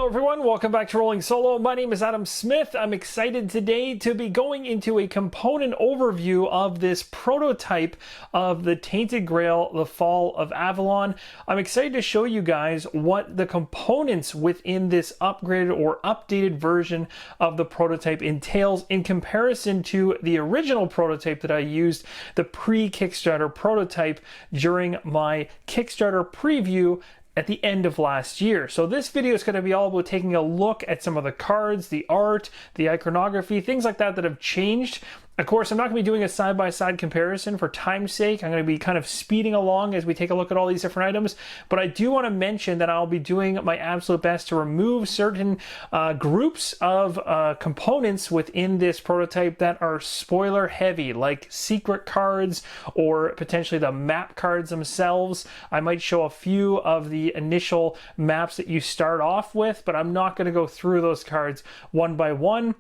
Hello everyone, welcome back to Rolling Solo. My name is Adam Smith. I'm excited today to be going into a component overview of this prototype of the Tainted Grail, the Fall of Avalon. I'm excited to show you guys what the components within this upgraded or updated version of the prototype entails in comparison to the original prototype that I used, the pre-Kickstarter prototype, during my Kickstarter preview at the end of last year. So this video is going to be all about taking a look at some of the cards, the art, the iconography, things like that that have changed. Of course, I'm not going to be doing a side-by-side comparison for time's sake. I'm going to be kind of speeding along as we take a look at all these different items. But I do want to mention that I'll be doing my absolute best to remove certain groups of components within this prototype that are spoiler heavy, like secret cards or potentially the map cards themselves. I might show a few of the initial maps that you start off with, but I'm not going to go through those cards one by one.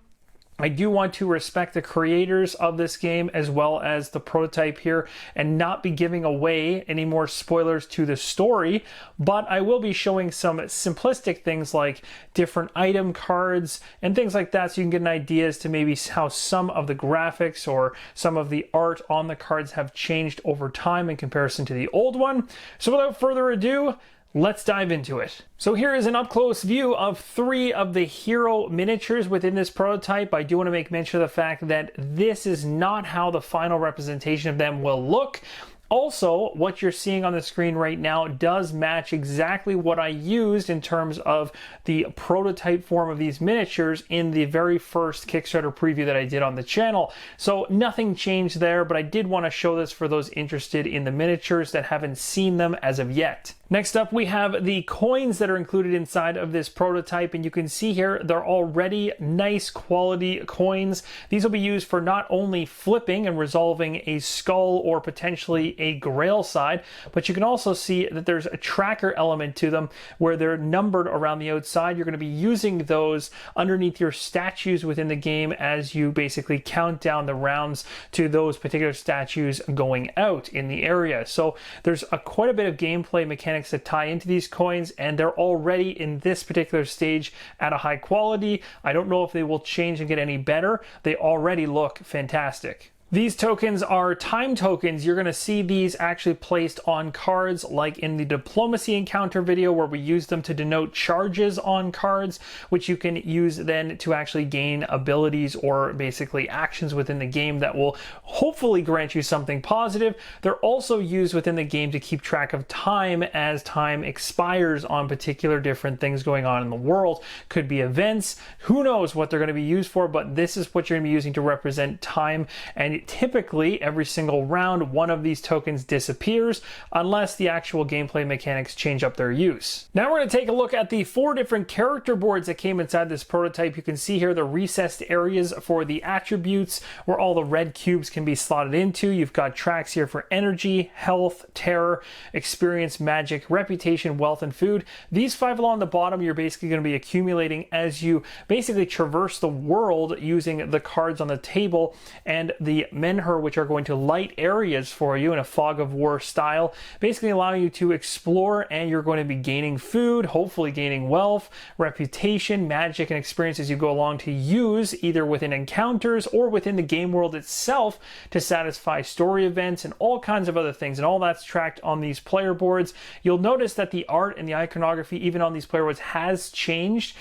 I do want to respect the creators of this game as well as the prototype here and not be giving away any more spoilers to the story, but I will be showing some simplistic things like different item cards and things like that, so you can get an idea as to maybe how some of the graphics or some of the art on the cards have changed over time in comparison to the old one. So without further ado, let's dive into it. So here is an up-close view of 3 of the hero miniatures within this prototype. I do want to make mention of the fact that this is not how the final representation of them will look. Also, what you're seeing on the screen right now does match exactly what I used in terms of the prototype form of these miniatures in the very first Kickstarter preview that I did on the channel. So nothing changed there, but I did want to show this for those interested in the miniatures that haven't seen them as of yet. Next up, we have the coins that are included inside of this prototype, and you can see here they're already nice quality coins. These will be used for not only flipping and resolving a skull or potentially a grail side, but you can also see that there's a tracker element to them where they're numbered around the outside. You're going to be using those underneath your statues within the game as you basically count down the rounds to those particular statues going out in the area. So there's quite a bit of gameplay mechanics that tie into these coins, and they're already in this particular stage at a high quality. I don't know if they will change and get any better. They already look fantastic. These tokens are time tokens. You're going to see these actually placed on cards like in the diplomacy encounter video where we use them to denote charges on cards, which you can use then to actually gain abilities or basically actions within the game that will hopefully grant you something positive. They're also used within the game to keep track of time as time expires on particular different things going on in the world. Could be events. Who knows what they're going to be used for, but this is what you're going to be using to represent time. And typically every single round one of these tokens disappears unless the actual gameplay mechanics change up their use. Now we're going to take a look at the 4 different character boards that came inside this prototype. You can see here the recessed areas for the attributes where all the red cubes can be slotted into. You've got tracks here for energy, health, terror, experience, magic, reputation, wealth, and food. These 5 along the bottom you're basically going to be accumulating as you basically traverse the world using the cards on the table and the Menhir, which are going to light areas for you in a fog of war style, basically allowing you to explore, and you're going to be gaining food, hopefully gaining wealth, reputation, magic, and experience as you go along to use either within encounters or within the game world itself to satisfy story events and all kinds of other things, and all that's tracked on these player boards. You'll notice that the art and the iconography even on these player boards has changed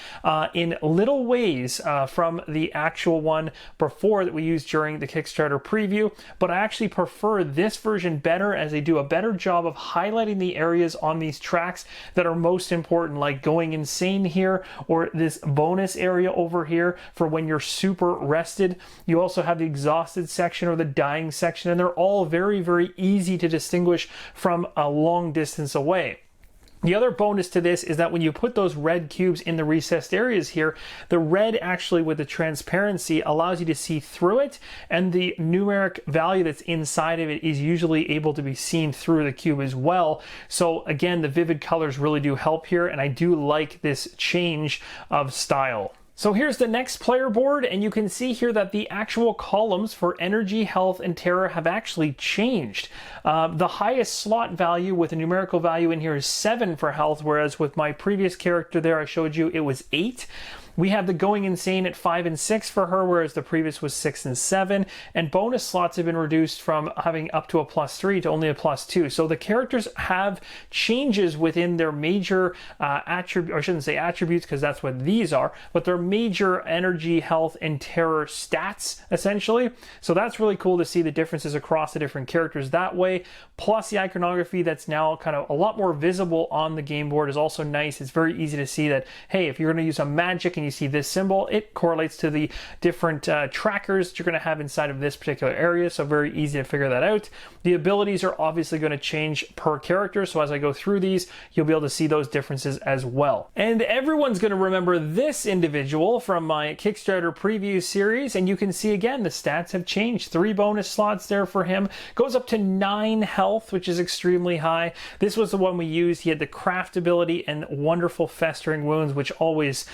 in little ways from the actual one before that we used during the Kickstarter preview, but I actually prefer this version better as they do a better job of highlighting the areas on these tracks that are most important, like going insane here or this bonus area over here for when you're super rested. You also have the exhausted section or the dying section, and they're all very, very easy to distinguish from a long distance away. The other bonus to this is that when you put those red cubes in the recessed areas here, the red actually with the transparency allows you to see through it, and the numeric value that's inside of it is usually able to be seen through the cube as well. So again, the vivid colors really do help here, and I do like this change of style. So here's the next player board, and you can see here that the actual columns for energy, health, and terror have actually changed. The highest slot value with a numerical value in here is 7 for health, whereas with my previous character there I showed you it was 8. We have the Going Insane at 5 and 6 for her, whereas the previous was 6 and 7. And bonus slots have been reduced from having up to a +3 to only a +2. So the characters have changes within their major attributes, or I shouldn't say attributes because that's what these are, but their major energy, health, and terror stats, essentially. So that's really cool to see the differences across the different characters that way. Plus the iconography that's now kind of a lot more visible on the game board is also nice. It's very easy to see that, hey, if you're going to use a magic and you see this symbol, it correlates to the different trackers that you're going to have inside of this particular area, so very easy to figure that out. The abilities are obviously going to change per character, so as I go through these, you'll be able to see those differences as well. And everyone's going to remember this individual from my Kickstarter preview series, and you can see again the stats have changed. 3 bonus slots there for him, goes up to 9 health, which is extremely high. This was the one we used. He had the craft ability and wonderful festering wounds, which always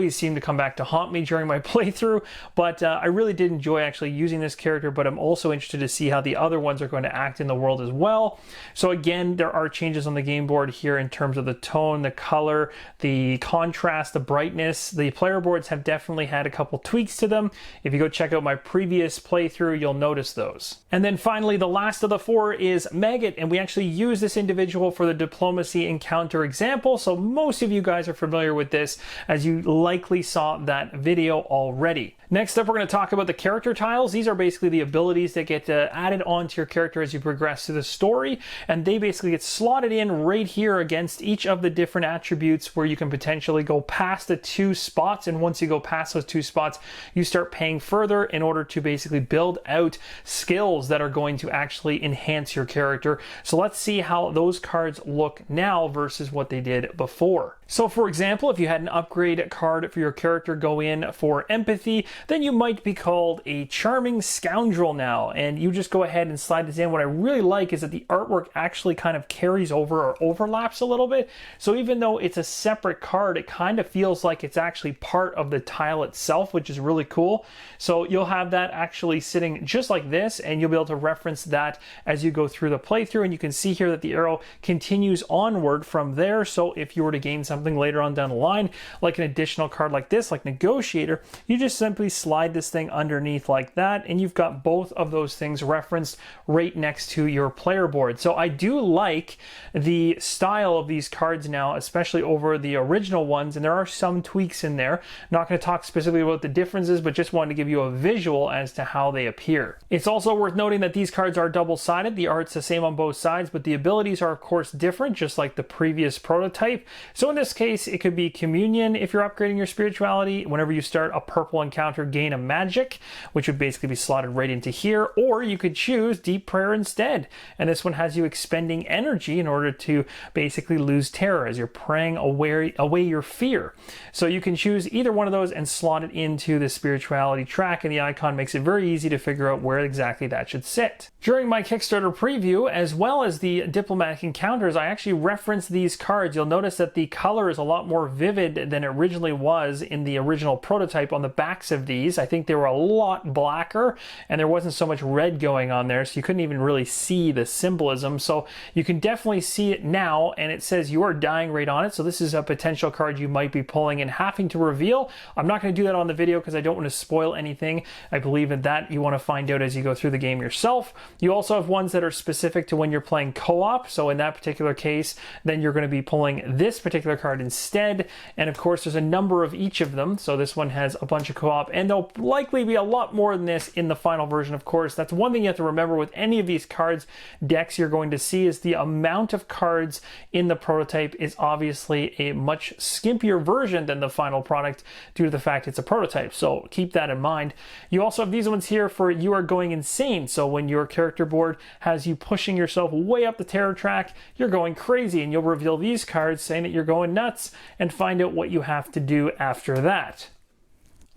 seem to come back to haunt me during my playthrough, but I really did enjoy actually using this character, but I'm also interested to see how the other ones are going to act in the world as well. So again, there are changes on the game board here in terms of the tone, the color, the contrast, the brightness. The player boards have definitely had a couple tweaks to them. If you go check out my previous playthrough, you'll notice those. And then finally, the last of the 4 is Maggot, and we actually use this individual for the diplomacy encounter example, so most of you guys are familiar with this as you likely saw that video already. Next up, we're going to talk about the character tiles. These are basically the abilities that get added onto your character as you progress through the story, and they basically get slotted in right here against each of the different attributes where you can potentially go past the 2 spots, and once you go past those 2 spots, you start paying further in order to basically build out skills that are going to actually enhance your character. So let's see how those cards look now versus what they did before. So for example, if you had an upgrade card for your character go in for empathy, then you might be called a charming scoundrel now, and you just go ahead and slide this in. What I really like is that the artwork actually kind of carries over or overlaps a little bit. So even though it's a separate card, it kind of feels like it's actually part of the tile itself, which is really cool. So you'll have that actually sitting just like this, and you'll be able to reference that as you go through the playthrough. And you can see here that the arrow continues onward from there. So if you were to gain something later on down the line, like an additional card like this, like Negotiator, you just simply slide this thing underneath like that, and you've got both of those things referenced right next to your player board. So I do like the style of these cards now, especially over the original ones, and there are some tweaks in there. Not going to talk specifically about the differences, but just wanted to give you a visual as to how they appear. It's also worth noting that these cards are double-sided. The art's the same on both sides, but the abilities are of course different, just like the previous prototype. So in this case, it could be Communion if you're upgrading your spirituality. Whenever you start a purple encounter, gain a magic, which would basically be slotted right into here, or you could choose Deep Prayer instead. And this one has you expending energy in order to basically lose terror as you're praying away your fear. So you can choose either one of those and slot it into the spirituality track, and the icon makes it very easy to figure out where exactly that should sit. During my Kickstarter preview, as well as the diplomatic encounters, I actually referenced these cards. You'll notice that the color is a lot more vivid than it originally was in the original prototype on the backs of these. I think they were a lot blacker, and there wasn't so much red going on there, so you couldn't even really see the symbolism. So you can definitely see it now, and it says you are dying right on it. So this is a potential card you might be pulling and having to reveal. I'm not going to do that on the video because I don't want to spoil anything. I believe that you want to find out as you go through the game yourself. You also have ones that are specific to when you're playing co-op. So in that particular case, then you're going to be pulling this particular card instead. And of course, there's a number of each of them. So this one has a bunch of co-op, and there'll likely be a lot more than this in the final version, of course. That's one thing you have to remember with any of these cards decks you're going to see is the amount of cards in the prototype is obviously a much skimpier version than the final product due to the fact it's a prototype. So keep that in mind. You also have these ones here for you are going insane. So when your character board has you pushing yourself way up the terror track, you're going crazy, and you'll reveal these cards saying that you're going nuts and find out what you have to do after that.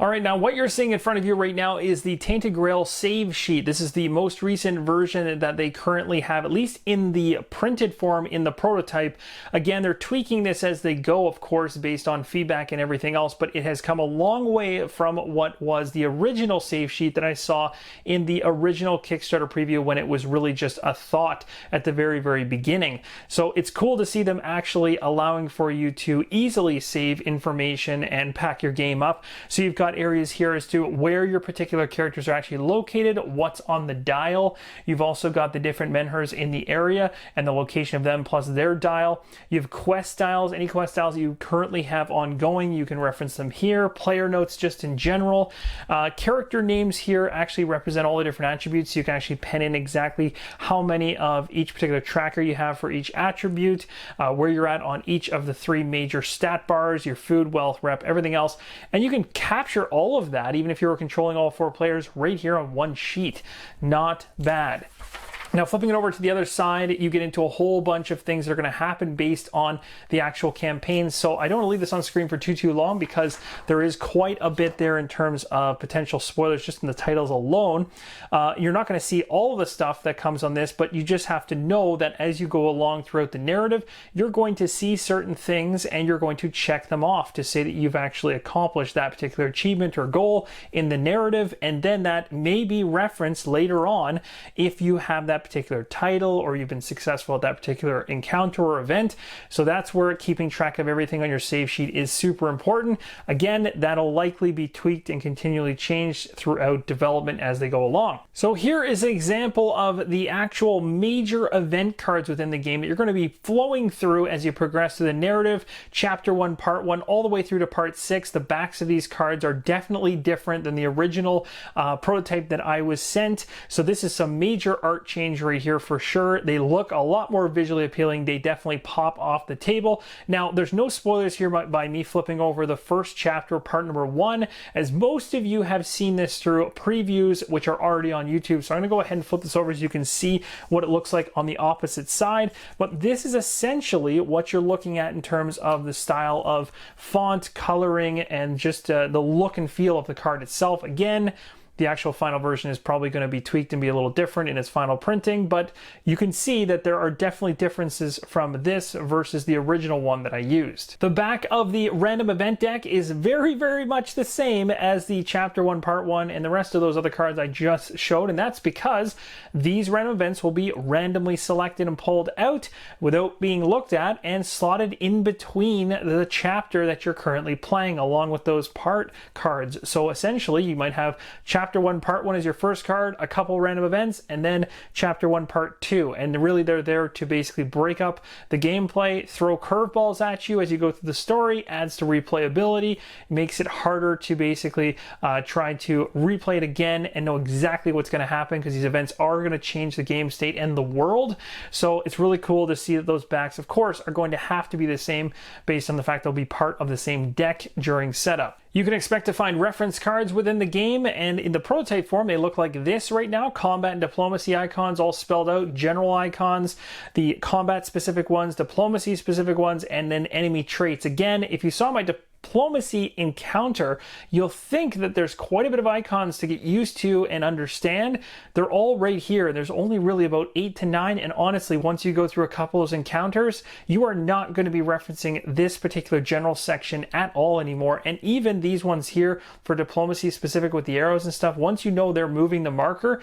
All right, now what you're seeing in front of you right now is the Tainted Grail save sheet. This is the most recent version that they currently have, at least in the printed form in the prototype. Again, they're tweaking this as they go, of course, based on feedback and everything else, but it has come a long way from what was the original save sheet that I saw in the original Kickstarter preview when it was really just a thought at the very, very beginning. So it's cool to see them actually allowing for you to easily save information and pack your game up. So you've got areas here as to where your particular characters are actually located, what's on the dial. You've also got the different Menhirs in the area and the location of them plus their dial. You have quest dials, any quest dials that you currently have ongoing, you can reference them here. Player notes just in general. Character names here actually represent all the different attributes. You can actually pen in exactly how many of each particular tracker you have for each attribute, where you're at on each of the 3 major stat bars, your food, wealth, rep, everything else. And you can capture all of that, even if you were controlling all 4 players, right here on one sheet. Not bad. Now, flipping it over to the other side, you get into a whole bunch of things that are going to happen based on the actual campaign. So I don't want to leave this on screen for too long because there is quite a bit there in terms of potential spoilers just in the titles alone. You're not going to see all of the stuff that comes on this, but you just have to know that as you go along throughout the narrative, you're going to see certain things and you're going to check them off to say that you've actually accomplished that particular achievement or goal in the narrative. And then that may be referenced later on if you have that particular title or you've been successful at that particular encounter or event. So that's where keeping track of everything on your save sheet is super important. Again, that'll likely be tweaked and continually changed throughout development as they go along. So here is an example of the actual major event cards within the game that you're going to be flowing through as you progress through the narrative. Chapter 1, Part 1, all the way through to Part 6. The backs of these cards are definitely different than the original prototype that I was sent. So this is some major art change right here for sure. They look a lot more visually appealing. They definitely pop off the table. Now, there's no spoilers here by me flipping over the first chapter, part number 1, as most of you have seen this through previews, which are already on YouTube. So I'm going to go ahead and flip this over so you can see what it looks like on the opposite side. But this is essentially what you're looking at in terms of the style of font, coloring, and just the look and feel of the card itself. Again, the actual final version is probably going to be tweaked and be a little different in its final printing, but you can see that there are definitely differences from this versus the original one that I used. The back of the random event deck is very, very much the same as the Chapter 1, Part 1, and the rest of those other cards I just showed, and that's because these random events will be randomly selected and pulled out without being looked at and slotted in between the chapter that you're currently playing along with those part cards. So essentially, you might have Chapter 1, Part 1 is your first card, a couple random events, and then Chapter 1, Part 2. And really they're there to basically break up the gameplay, throw curveballs at you as you go through the story, adds to replayability, makes it harder to basically try to replay it again and know exactly what's going to happen because these events are going to change the game state and the world. So it's really cool to see that those backs, of course, are going to have to be the same based on the fact they'll be part of the same deck during setup. You can expect to find reference cards within the game, and in the prototype form, they look like this right now. Combat and diplomacy icons all spelled out, general icons, the combat specific ones, diplomacy specific ones, and then enemy traits. Again, if you saw my diplomacy encounter, you'll think that there's quite a bit of icons to get used to and understand. They're all right here. There's only really about 8 to 9, and honestly, once you go through a couple of those encounters, you are not going to be referencing this particular general section at all anymore. And even these ones here for diplomacy specific with the arrows and stuff, once you know they're moving the marker,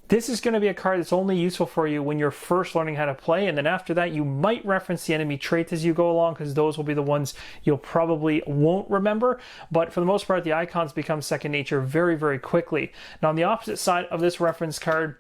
this is going to be a card that's only useful for you when you're first learning how to play, and then after that you might reference the enemy traits as you go along because those will be the ones you'll probably won't remember, but for the most part the icons become second nature very, very quickly. Now on the opposite side of this reference card,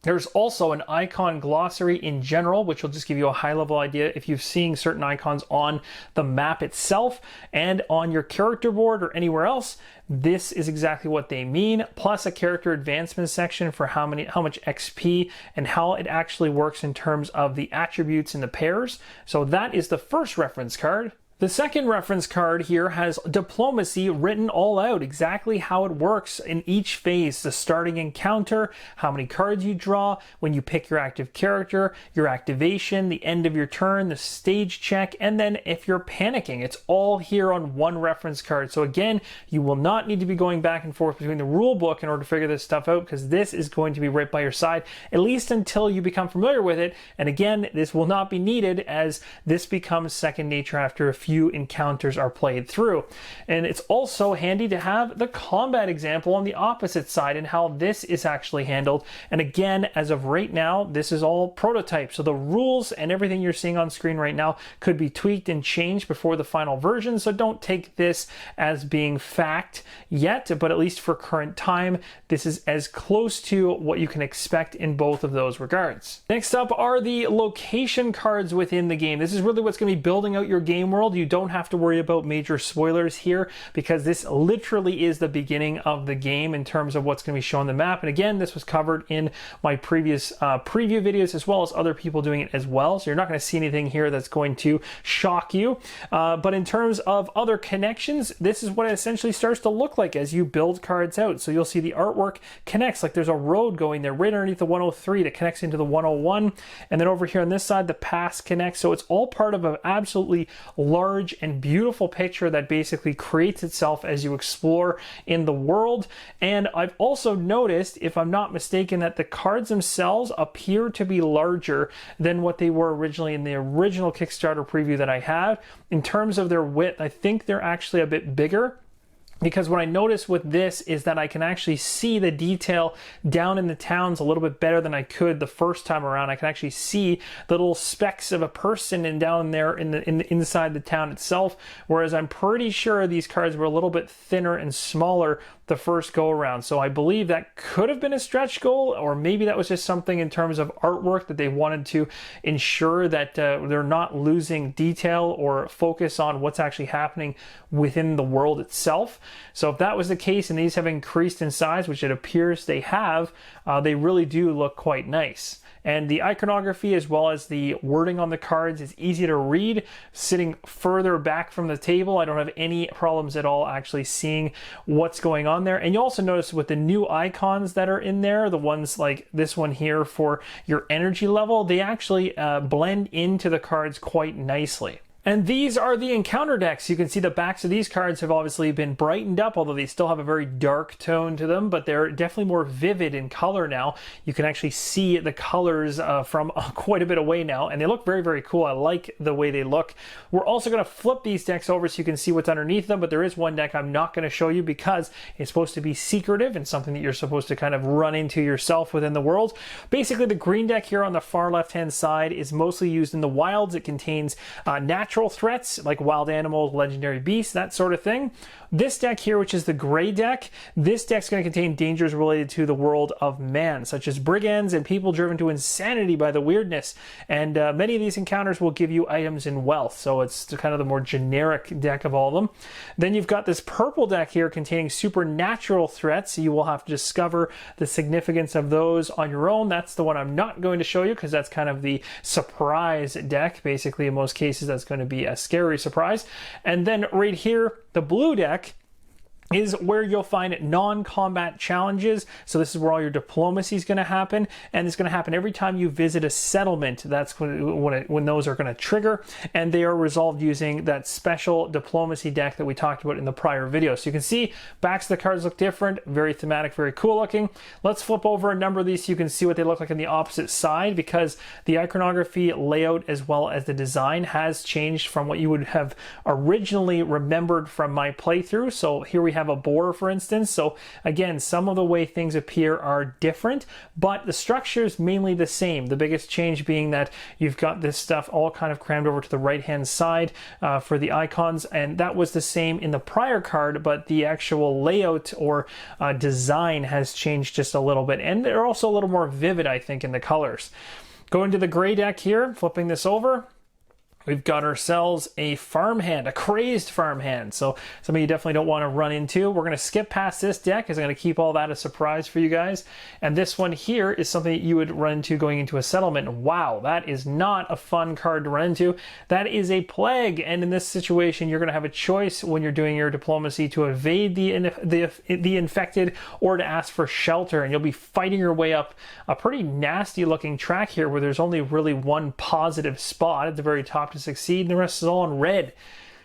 there's also an icon glossary in general, which will just give you a high-level idea if you're seeing certain icons on the map itself and on your character board or anywhere else. This is exactly what they mean, plus a character advancement section for how much XP and how it actually works in terms of the attributes and the pairs. So that is the first reference card. The second reference card here has diplomacy written all out, exactly how it works in each phase. The starting encounter, how many cards you draw, when you pick your active character, your activation, the end of your turn, the stage check, and then if you're panicking. It's all here on one reference card. So again, you will not need to be going back and forth between the rule book in order to figure this stuff out, because this is going to be right by your side, at least until you become familiar with it. And again, this will not be needed as this becomes second nature after a few encounters are played through. And it's also handy to have the combat example on the opposite side and how this is actually handled. And again, as of right now, this is all prototype. So the rules and everything you're seeing on screen right now could be tweaked and changed before the final version. So don't take this as being fact yet, but at least for current time, this is as close to what you can expect in both of those regards. Next up are the location cards within the game. This is really what's going to be building out your game world. You don't have to worry about major spoilers here because this literally is the beginning of the game in terms of what's going to be shown on the map. And again, this was covered in my previous preview videos as well as other people doing it as well. So you're not going to see anything here that's going to shock you. But in terms of other connections, this is what it essentially starts to look like as you build cards out. So you'll see the artwork connects, like there's a road going there right underneath the 103 that connects into the 101. And then over here on this side, the pass connects. So it's all part of an absolutely large and beautiful picture that basically creates itself as you explore in the world. And I've also noticed, if I'm not mistaken, that the cards themselves appear to be larger than what they were originally in the original Kickstarter preview that I had. In terms of their width, I think they're actually a bit bigger. Because what I noticed with this is that I can actually see the detail down in the towns a little bit better than I could the first time around. I can actually see the little specks of a person and down there in the inside the town itself. Whereas I'm pretty sure these cards were a little bit thinner and smaller the first go around. So I believe that could have been a stretch goal, or maybe that was just something in terms of artwork that they wanted to ensure that they're not losing detail or focus on what's actually happening within the world itself. So if that was the case and these have increased in size, which it appears they have, they really do look quite nice. And the iconography as well as the wording on the cards is easy to read. Sitting further back from the table, I don't have any problems at all actually seeing what's going on there. And you also notice with the new icons that are in there, the ones like this one here for your energy level, they actually blend into the cards quite nicely. And these are the encounter decks. You can see the backs of these cards have obviously been brightened up, although they still have a very dark tone to them, but they're definitely more vivid in color now. You can actually see the colors from quite a bit away now, and they look very, very cool. I like the way they look. We're also going to flip these decks over so you can see what's underneath them, but there is one deck I'm not going to show you because it's supposed to be secretive and something that you're supposed to kind of run into yourself within the world. Basically, the green deck here on the far left-hand side is mostly used in the wilds. It contains natural threats like wild animals, legendary beasts, that sort of thing. This deck here, which is the gray deck, this deck's going to contain dangers related to the world of man, such as brigands and people driven to insanity by the weirdness. And many of these encounters will give you items and wealth, so it's kind of the more generic deck of all of them. Then you've got this purple deck here containing supernatural threats. You will have to discover the significance of those on your own. That's the one I'm not going to show you because that's kind of the surprise deck. Basically, in most cases, that's going to be a scary surprise. And then right here, the blue deck is where you'll find non-combat challenges. So this is where all your diplomacy is going to happen, and it's going to happen every time you visit a settlement. That's when those are going to trigger, and they are resolved using that special diplomacy deck that we talked about in the prior video. So you can see backs of the cards look different, very thematic, very cool looking. Let's flip over a number of these so you can see what they look like on the opposite side, because the iconography, layout, as well as the design has changed from what you would have originally remembered from my playthrough. So here we have a boar, for instance. So again, some of the way things appear are different, but the structure is mainly the same. The biggest change being that you've got this stuff all kind of crammed over to the right hand side for the icons, and that was the same in the prior card, but the actual layout or design has changed just a little bit, and they're also a little more vivid, I think, in the colors. Going to the gray deck here, flipping this over, We've got ourselves a farmhand, a crazed farmhand. So something you definitely don't want to run into. We're going to skip past this deck because I'm going to keep all that a surprise for you guys. And this one here is something that you would run into going into a settlement. Wow, that is not a fun card to run into. That is a plague. And in this situation, you're going to have a choice when you're doing your diplomacy to evade the infected or to ask for shelter. And you'll be fighting your way up a pretty nasty looking track here where there's only really one positive spot at the very top to succeed, and the rest is all in red.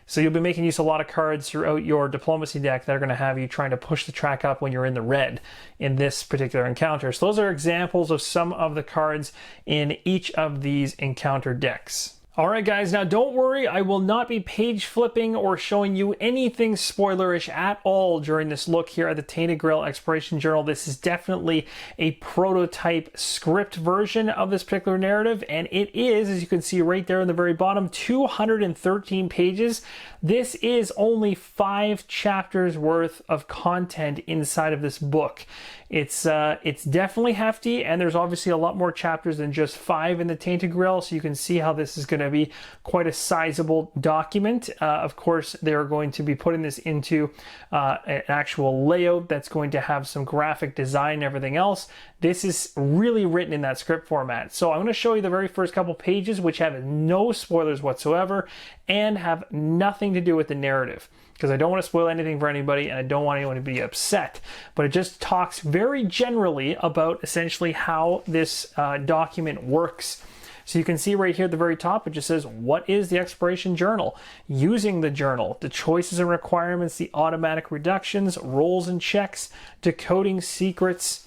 So you'll be making use of a lot of cards throughout your diplomacy deck that are going to have you trying to push the track up when you're in the red in this particular encounter. So those are examples of some of the cards in each of these encounter decks. All right, guys, now don't worry, I will not be page flipping or showing you anything spoilerish at all during this look here at the Tainted Grail Exploration Journal. This is definitely a prototype script version of this particular narrative, and it is, as you can see right there in the very bottom, 213 pages. This is only 5 chapters worth of content inside of this book. It's definitely hefty, and there's obviously a lot more chapters than just 5 in the Tainted Grail, so you can see how this is going to be quite a sizable document. Of course, they're going to be putting this into an actual layout that's going to have some graphic design and everything else. This is really written in that script format. So I'm going to show you the very first couple pages, which have no spoilers whatsoever and have nothing to do with the narrative, because I don't want to spoil anything for anybody and I don't want anyone to be upset. But it just talks very generally about essentially how this document works. So you can see right here at the very top, it just says, what is the exploration journal? Using the journal, the choices and requirements, the automatic reductions, rolls and checks, decoding secrets.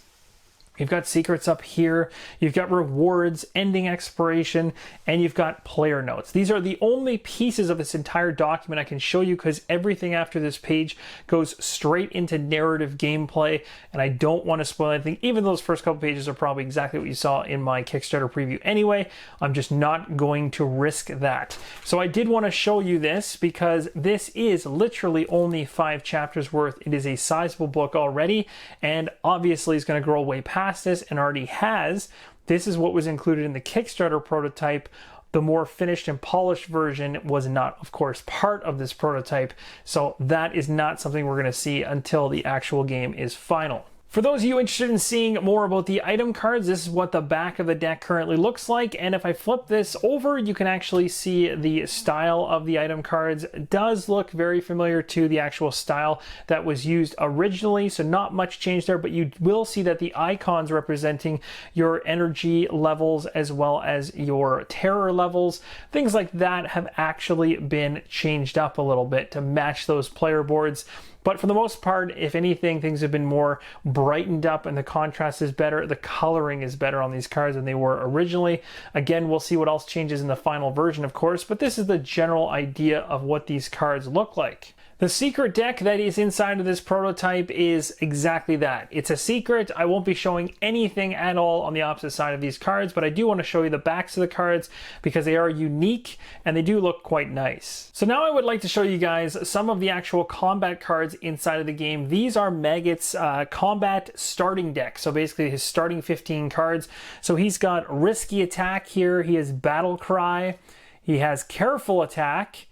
You've got secrets up here, you've got rewards, ending exploration, and you've got player notes. These are the only pieces of this entire document I can show you because everything after this page goes straight into narrative gameplay, and I don't want to spoil anything. Even though those first couple pages are probably exactly what you saw in my Kickstarter preview anyway, I'm just not going to risk that. So I did want to show you this because this is literally only 5 chapters worth. It is a sizable book already, and obviously it's going to grow way past this and already has. This is what was included in the Kickstarter prototype. The more finished and polished version was not, of course, part of this prototype, so that is not something we're going to see until the actual game is final. For those of you interested in seeing more about the item cards, this is what the back of the deck currently looks like, and if I flip this over, you can actually see the style of the item cards. It does look very familiar to the actual style that was used originally, so not much change there, but you will see that the icons representing your energy levels as well as your terror levels, things like that, have actually been changed up a little bit to match those player boards. But for the most part, if anything, things have been more brightened up and the contrast is better. The coloring is better on these cards than they were originally. Again, we'll see what else changes in the final version, of course, but this is the general idea of what these cards look like. The secret deck that is inside of this prototype is exactly that. It's a secret. I won't be showing anything at all on the opposite side of these cards, but I do want to show you the backs of the cards because they are unique and they do look quite nice. So now I would like to show you guys some of the actual combat cards inside of the game. These are Maggot's combat starting deck. So basically his starting 15 cards. So he's got Risky Attack here. He has Battle Cry. He has Careful Attack.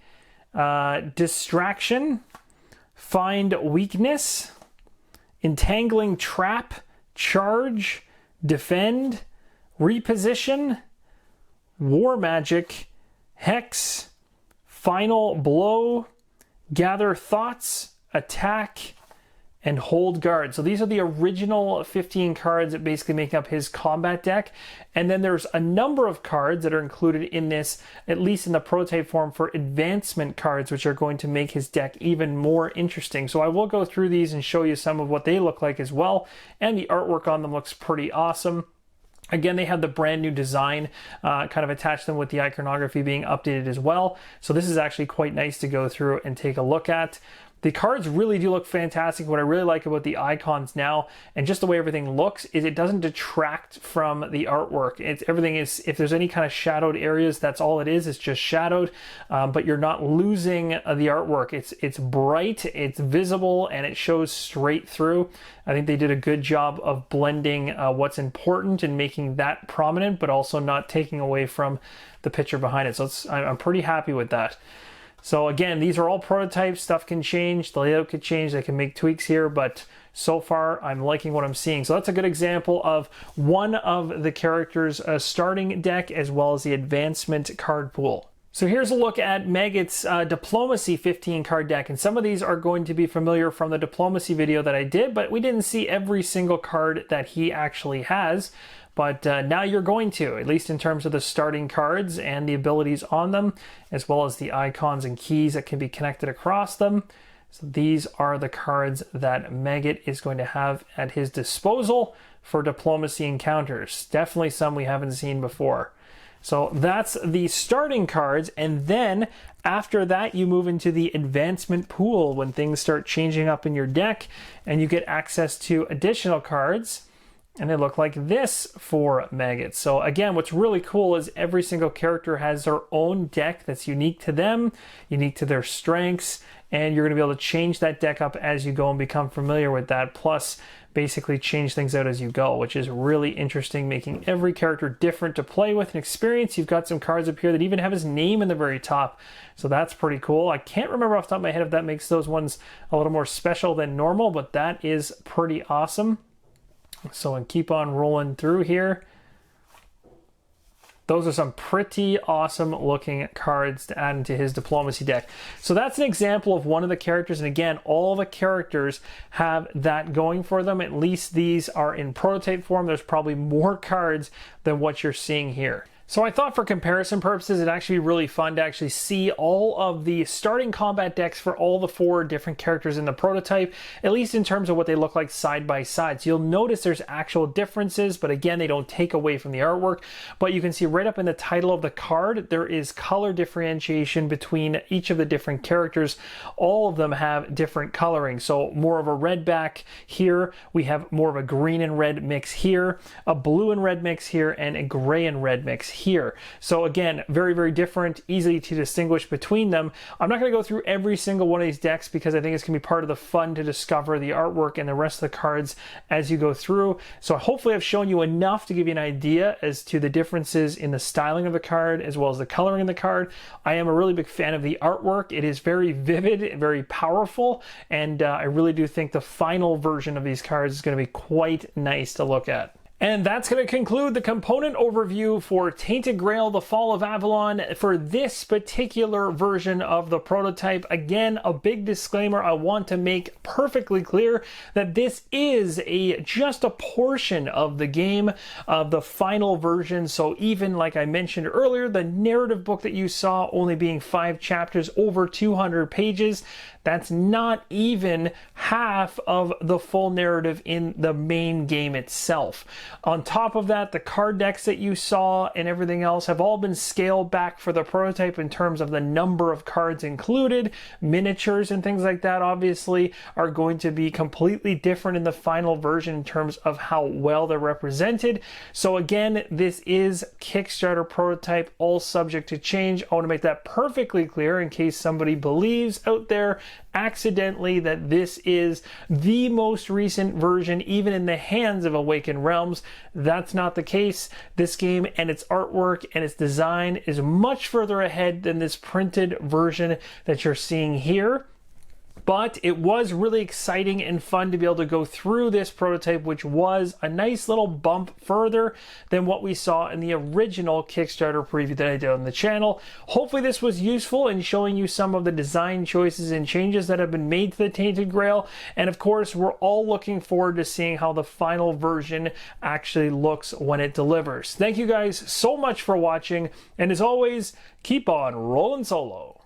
Distraction, Find Weakness, Entangling Trap, Charge, Defend, Reposition, War Magic, Hex, Final Blow, Gather Thoughts, Attack, and Hold Guard. So these are the original 15 cards that basically make up his combat deck. And then there's a number of cards that are included in this, at least in the prototype form, for advancement cards, which are going to make his deck even more interesting. So I will go through these and show you some of what they look like as well. And the artwork on them looks pretty awesome. Again, they have the brand new design kind of attached to them with the iconography being updated as well. So this is actually quite nice to go through and take a look at. The cards really do look fantastic. What I really like about the icons now and just the way everything looks is it doesn't detract from the artwork. Everything is, if there's any kind of shadowed areas, that's all it is. It's just shadowed, but you're not losing the artwork. It's bright, it's visible, and it shows straight through. I think they did a good job of blending what's important and making that prominent, but also not taking away from the picture behind it. So I'm pretty happy with that. So again, these are all prototypes. Stuff can change, the layout could change, they can make tweaks here, but so far I'm liking what I'm seeing. So that's a good example of one of the characters' starting deck as well as the advancement card pool. So here's a look at Maggot's Diplomacy 15 card deck, and some of these are going to be familiar from the Diplomacy video that I did, but we didn't see every single card that he actually has. But now you're going to, at least in terms of the starting cards and the abilities on them, as well as the icons and keys that can be connected across them. So these are the cards that Maggot is going to have at his disposal for diplomacy encounters. Definitely some we haven't seen before. So that's the starting cards, and then after that you move into the advancement pool when things start changing up in your deck and you get access to additional cards. And they look like this for Maggot. So again, what's really cool is every single character has their own deck that's unique to them, unique to their strengths, and you're going to be able to change that deck up as you go and become familiar with that, plus basically change things out as you go, which is really interesting, making every character different to play with and experience. You've got some cards up here that even have his name in the very top, so that's pretty cool. I can't remember off the top of my head if that makes those ones a little more special than normal, but that is pretty awesome. So and keep on rolling through here. Those are some pretty awesome looking cards to add into his diplomacy deck. So that's an example of one of the characters. And again, all the characters have that going for them. At least these are in prototype form. There's probably more cards than what you're seeing here. So I thought for comparison purposes, it'd actually be really fun to actually see all of the starting combat decks for all the 4 different characters in the prototype, at least in terms of what they look like side by side. So you'll notice there's actual differences, but again, they don't take away from the artwork. But you can see right up in the title of the card, there is color differentiation between each of the different characters. All of them have different coloring. So more of a red back here, we have more of a green and red mix here, a blue and red mix here, and a gray and red mix here. So again, very, very different, easy to distinguish between them. I'm not going to go through every single one of these decks because I think it's going to be part of the fun to discover the artwork and the rest of the cards as you go through. So hopefully I've shown you enough to give you an idea as to the differences in the styling of the card as well as the coloring of the card. I am a really big fan of the artwork. It is very vivid, very powerful, and I really do think the final version of these cards is going to be quite nice to look at. And that's going to conclude the component overview for Tainted Grail, the Fall of Avalon for this particular version of the prototype. Again, a big disclaimer I want to make perfectly clear that this is just a portion of the game, of the final version. So even like I mentioned earlier, the narrative book that you saw only being 5 chapters, over 200 pages, that's not even half of the full narrative in the main game itself. On top of that, the card decks that you saw and everything else have all been scaled back for the prototype in terms of the number of cards included. Miniatures and things like that obviously are going to be completely different in the final version in terms of how well they're represented. So again, this is Kickstarter prototype, all subject to change. I want to make that perfectly clear in case somebody believes out there accidentally that this is the most recent version, even in the hands of Awaken Realms. That's not the case. This game and its artwork and its design is much further ahead than this printed version that you're seeing here. But it was really exciting and fun to be able to go through this prototype, which was a nice little bump further than what we saw in the original Kickstarter preview that I did on the channel. Hopefully this was useful in showing you some of the design choices and changes that have been made to the Tainted Grail. And of course, we're all looking forward to seeing how the final version actually looks when it delivers. Thank you guys so much for watching. And as always, keep on rolling solo.